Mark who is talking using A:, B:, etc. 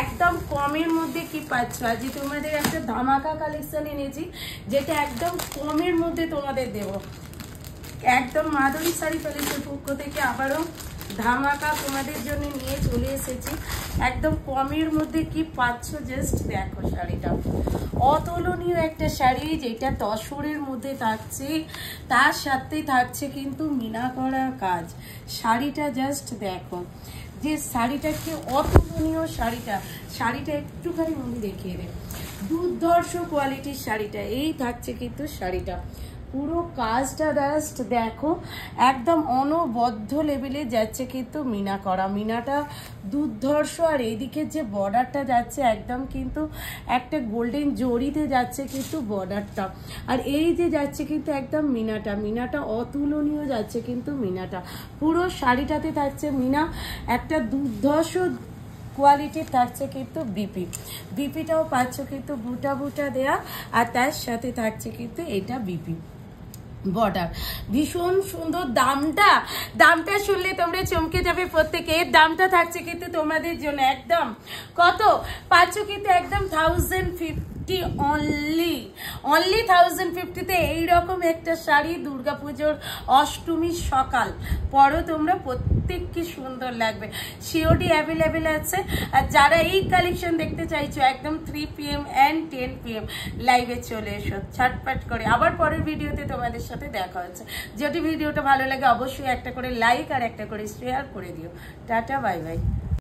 A: একদম কমের মধ্যে কি পাচ্ছ, আজ তোমাদের একটা ধামাকা কালেকশন এনেছি যেটা একদম কমের মধ্যে তোমাদের দেব। একদম মাধুরী শাড়ি প্যালেসের পক্ষ থেকে আবারও ধামাকা তোমাদের জন্য নিয়ে চলে এসেছি। একদম কমের মধ্যে কি পাচ্ছ জাস্ট দেখো, শাড়িটা অতুলনীয় একটা শাড়ি যেটা তসরের মধ্যে থাকছে, তার সাথে থাকছে কিন্তু মিনা করা কাজ। শাড়িটা জাস্ট দেখো, যে শাড়িটা কি অতুলনীয় শাড়িটা একটুখানি মনে দেখিয়ে দেয়, দুর্ধর্ষ কোয়ালিটির শাড়িটা। এই থাকছে কিন্তু শাড়িটা, পুরো কাজটা জাস্ট দেখো, একদম অনবদ্য লেভেলে যাচ্ছে কিন্তু মিনা করা, মিনাটা দুর্ধর্ষ। আর এইদিকে যে বর্ডারটা যাচ্ছে একদম কিন্তু একটা গোল্ডেন জরিতে যাচ্ছে কিন্তু বর্ডারটা, আর এই যে যাচ্ছে কিন্তু একদম মিনাটা অতুলনীয় যাচ্ছে কিন্তু মিনাটা। পুরো শাড়িটাতে থাকছে মিনা, একটা দুর্ধর্ষ কোয়ালিটির থাকছে কিন্তু বিপিটাও পাচ্ছ কিন্তু বুটা বুটা দেয়া, আর তার সাথে থাকছে কিন্তু এটা বিপি বর্ডার। ভীষণ সুন্দর। দামটা শুনলে তোমরা চমকে যাবে প্রত্যেকে। এর দামটা থাকছে কিন্তু তোমাদের জন্য একদম কত পাচ্ছ কিন্তু একদম 1050 অনলি 1050-তে এইরকম একটা শাড়ি দুর্গাপুজোর অষ্টমীর সকাল পরও তোমরা প্রত্যেক কি সুন্দর লাগবে। সিওডি অ্যাভেলেবেল আছে। আর যারা এই কালেকশন দেখতে চাইছো একদম 3 PM and 10 PM লাইভে চলে এসো ছটপট করে। আবার পরের ভিডিওতে তোমাদের সাথে দেখা হচ্ছে। যদি ভিডিওটা ভালো লাগে অবশ্যই একটা করে লাইক আর একটা করে শেয়ার করে দিও। Tata, bye bye.